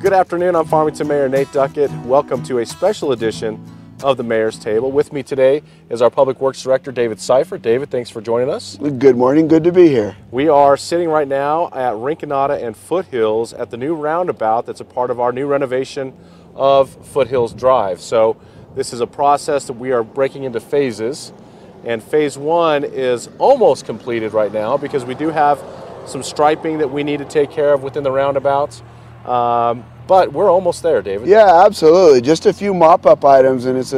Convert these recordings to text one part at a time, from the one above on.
Good afternoon, I'm Farmington Mayor Nate Duckett. Welcome to a special edition of the Mayor's Table. With me today is our Public Works Director, David Seifert. David, thanks for joining us. Good morning, good to be here. We are sitting right now at Rinconada and Foothills at the new roundabout that's a part of our new renovation of Foothills Drive. So this is a process that we are breaking into phases, and phase one is almost completed right now because we do have some striping that we need to take care of within the roundabout. But we're almost there, David. Yeah, absolutely. Just a few mop-up items, and it's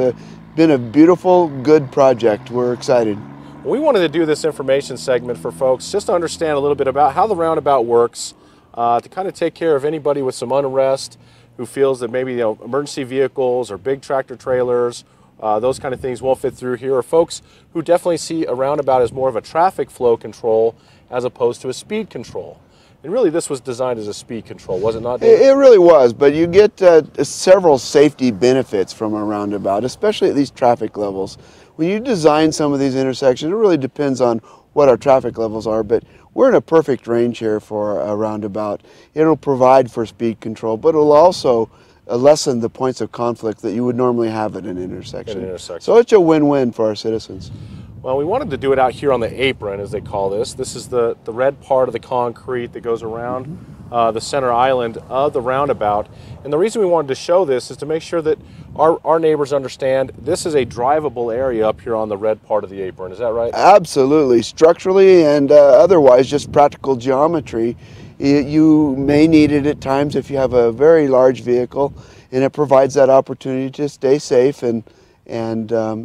been a beautiful, good project. We're excited. We wanted to do this information segment for folks just to understand a little bit about how the roundabout works, to kind of take care of anybody with some unrest who feels that maybe emergency vehicles or big tractor trailers, those kind of things won't fit through here, or folks who definitely see a roundabout as more of a traffic flow control as opposed to a speed control. And really, this was designed as a speed control, was it not, David? It really was, but you get several safety benefits from a roundabout, especially at these traffic levels. When you design some of these intersections, it really depends on what our traffic levels are, but we're in a perfect range here for a roundabout. It'll provide for speed control, but it'll also lessen the points of conflict that you would normally have at an intersection. So it's a win-win for our citizens. Well, we wanted to do it out here on the apron, as they call this. This is the red part of the concrete that goes around the center island of the roundabout. And the reason we wanted to show this is to make sure that our neighbors understand this is a drivable area up here on the red part of the apron. Is that right? Absolutely. Structurally and otherwise, just practical geometry. You may need it at times if you have a very large vehicle, and it provides that opportunity to stay safe and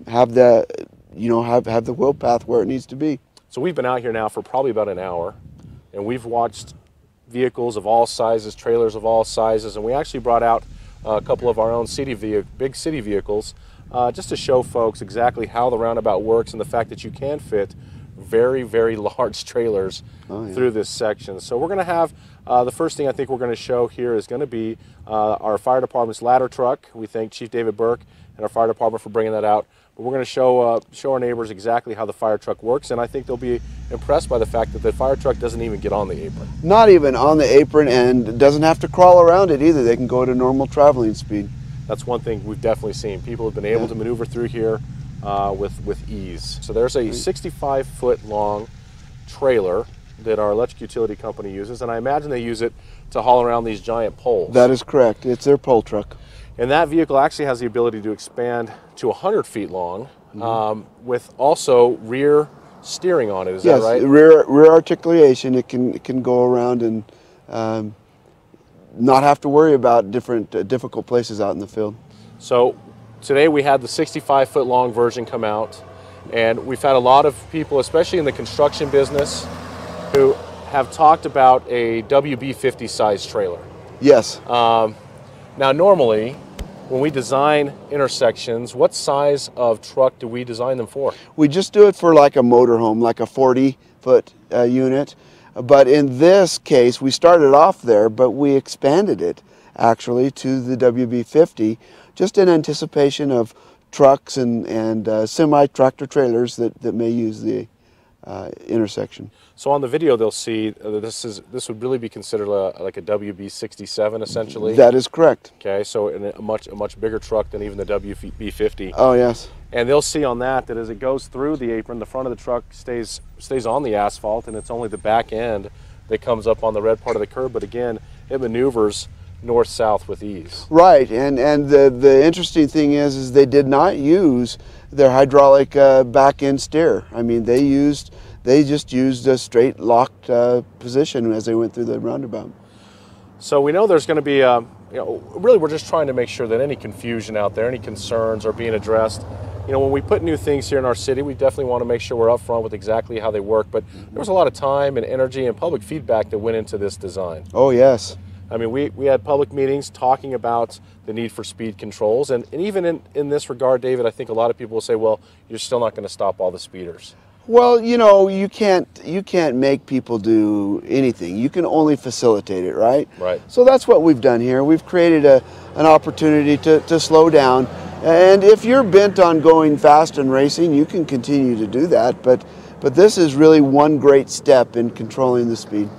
have the have the wheel path where it needs to be. So we've been out here now for probably about an hour, and we've watched vehicles of all sizes, trailers of all sizes, and we actually brought out a couple of our own big city vehicles just to show folks exactly how the roundabout works and the fact that you can fit very, very large trailers through this section. So we're going to have the first thing I think we're going to show here is going to be our fire department's ladder truck. We thank Chief David Burke and our fire department for bringing that out. But we're going to show our neighbors exactly how the fire truck works, and I think they'll be impressed by the fact that the fire truck doesn't even get on the apron. Not even on the apron, and doesn't have to crawl around it either. They can go at a normal traveling speed. That's one thing we've definitely seen. People have been able to maneuver through here with ease. So there's a 65-foot long trailer that our electric utility company uses, and I imagine they use it to haul around these giant poles. That is correct. It's their pole truck. And that vehicle actually has the ability to expand to 100 feet long with also rear steering on it. Is that right? Yes, rear articulation. It can go around and not have to worry about different difficult places out in the field. So today we had the 65-foot long version come out, and we've had a lot of people, especially in the construction business, who have talked about a WB50 size trailer. Yes. Now, normally, when we design intersections, what size of truck do we design them for? We just do it for like a motorhome, like a 40-foot unit. But in this case, we started off there, but we expanded it actually to the WB50, just in anticipation of trucks and semi-tractor trailers that may use the intersection. So on the video, they'll see this would really be considered like a WB67 essentially. That is correct. Okay, so in a much bigger truck than even the WB50. Oh yes. And they'll see on that as it goes through the apron, the front of the truck stays on the asphalt, and it's only the back end that comes up on the red part of the curb. But again, it maneuvers north-south with ease. Right, and the interesting thing is they did not use their hydraulic back end steer. I mean, they just used a straight locked position as they went through the roundabout. So we know there's going to be really we're just trying to make sure that any confusion out there, any concerns are being addressed. When we put new things here in our city, we definitely want to make sure we're upfront with exactly how they work, but there was a lot of time and energy and public feedback that went into this design. Oh yes. I mean, we had public meetings talking about the need for speed controls, and even in this regard, David, I think a lot of people will say, well, you're still not going to stop all the speeders. Well, you can't make people do anything. You can only facilitate it, right? Right. So that's what we've done here. We've created an opportunity to slow down, and if you're bent on going fast and racing, you can continue to do that, but this is really one great step in controlling the speed.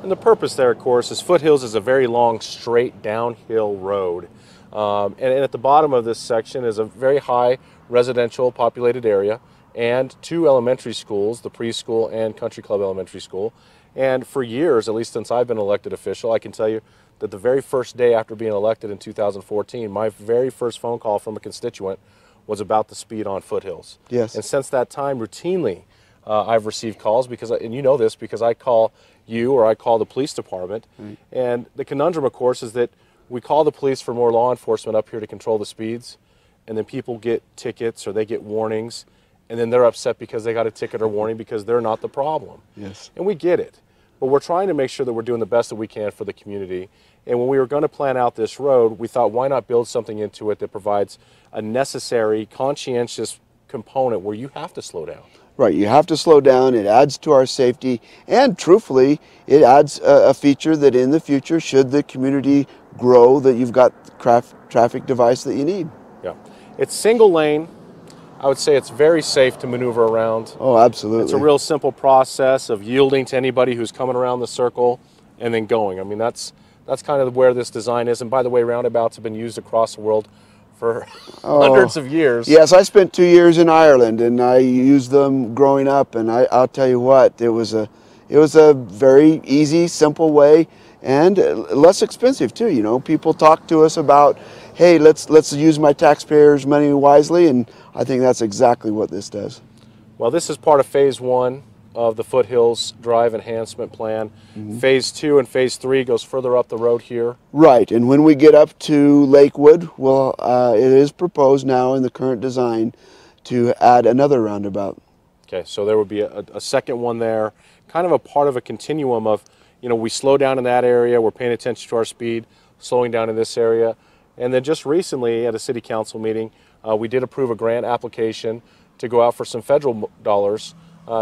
And the purpose there, of course, is Foothills is a very long, straight downhill road. And at the bottom of this section is a very high residential populated area and 2 elementary schools, the preschool and Country Club Elementary School. And for years, at least since I've been elected official, I can tell you that the very first day after being elected in 2014, my very first phone call from a constituent was about the speed on Foothills. Yes. And since that time, routinely, I've received calls because, and you know this, because I call you or I call the police department. Right. And the conundrum, of course, is that we call the police for more law enforcement up here to control the speeds, and then people get tickets or they get warnings, and then they're upset because they got a ticket or warning because they're not the problem. Yes. And we get it. But we're trying to make sure that we're doing the best that we can for the community. And when we were going to plan out this road, we thought, why not build something into it that provides a necessary, conscientious component where you have to slow down. Right, you have to slow down. It adds to our safety, and truthfully, it adds a feature that in the future, should the community grow, that you've got the traffic device that you need. Yeah, it's single lane. I would say it's very safe to maneuver around. Oh, absolutely. It's a real simple process of yielding to anybody who's coming around the circle and then going. I mean, that's kind of where this design is. And by the way, roundabouts have been used across the world for hundreds of years. Yes, I spent 2 years in Ireland, and I used them growing up. And I'll tell you what, it was a very easy, simple way, and less expensive too. You know, people talk to us about, hey, let's use my taxpayers' money wisely, and I think that's exactly what this does. Well, this is part of Phase 1 of the Foothills Drive Enhancement Plan. Mm-hmm. Phase 2 and Phase 3 goes further up the road here. Right, and when we get up to Lakewood, well, it is proposed now in the current design to add another roundabout. Okay, so there would be a second one there, kind of a part of a continuum of, you know, we slow down in that area, we're paying attention to our speed, slowing down in this area. And then just recently at a city council meeting, we did approve a grant application to go out for some federal dollars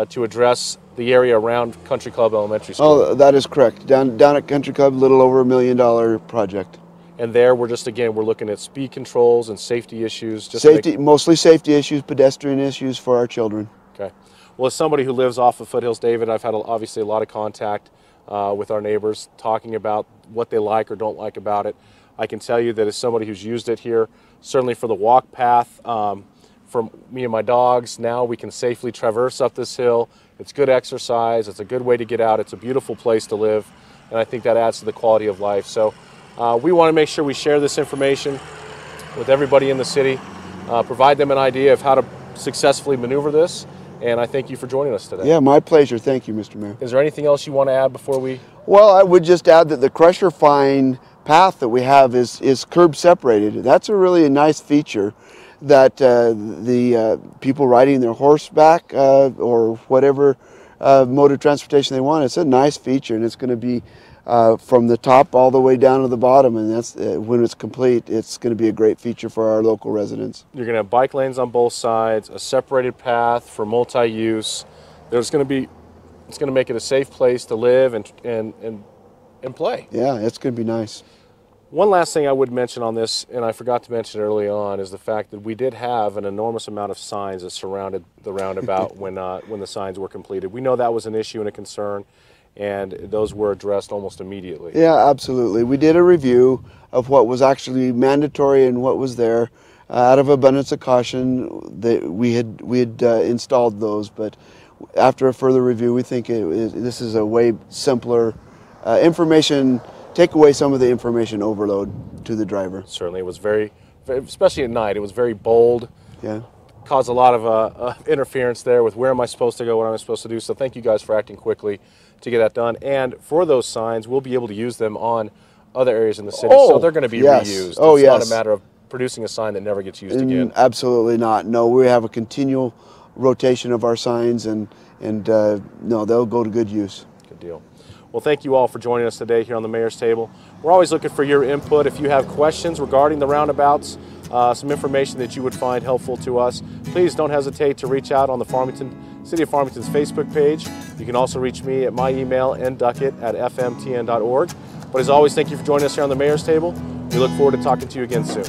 to address the area around Country Club Elementary School. Oh, that is correct. Down at Country Club, a little over $1 million project. And there we're just, again, we're looking at speed controls and safety issues. Just mostly safety issues, pedestrian issues for our children. Okay. Well, as somebody who lives off of Foothills, David, I've had obviously a lot of contact with our neighbors talking about what they like or don't like about it. I can tell you that as somebody who's used it here, certainly for the walk path, for me and my dogs, now we can safely traverse up this hill. It's good exercise, it's a good way to get out, it's a beautiful place to live, and I think that adds to the quality of life. So we want to make sure we share this information with everybody in the city, provide them an idea of how to successfully maneuver this, and I thank you for joining us today. Yeah, my pleasure. Thank you, Mr. Mayor. Is there anything else you want to add before we... Well, I would just add that the crusher fine path that we have is curb separated. That's a really nice feature that the people riding their horseback or whatever mode of transportation they want, it's a nice feature, and it's going to be from the top all the way down to the bottom, and that's when it's complete, it's going to be a great feature for our local residents. You're going to have bike lanes on both sides, a separated path for multi-use. There's going to be, it's going to make it a safe place to live and play. Yeah, it's going to be nice. One last thing I would mention on this, and I forgot to mention early on, is the fact that we did have an enormous amount of signs that surrounded the roundabout when the signs were completed. We know that was an issue and a concern, and those were addressed almost immediately. Yeah, absolutely. We did a review of what was actually mandatory and what was there. Out of abundance of caution, we had installed those, but after a further review, we think this is a way simpler information. Take away some of the information overload to the driver. Certainly, it was very, especially at night, it was very bold. Yeah. Caused a lot of interference there with where am I supposed to go, what am I supposed to do. So thank you guys for acting quickly to get that done. And for those signs, we'll be able to use them on other areas in the city. So they're going to be reused. Oh, it's not a matter of producing a sign that never gets used again. Absolutely not. No, we have a continual rotation of our signs, and no, they'll go to good use. Good deal. Well, thank you all for joining us today here on the Mayor's Table. We're always looking for your input. If you have questions regarding the roundabouts, some information that you would find helpful to us, please don't hesitate to reach out on the City of Farmington's Facebook page. You can also reach me at my email, nduckett@fmtn.org. But as always, thank you for joining us here on the Mayor's Table. We look forward to talking to you again soon.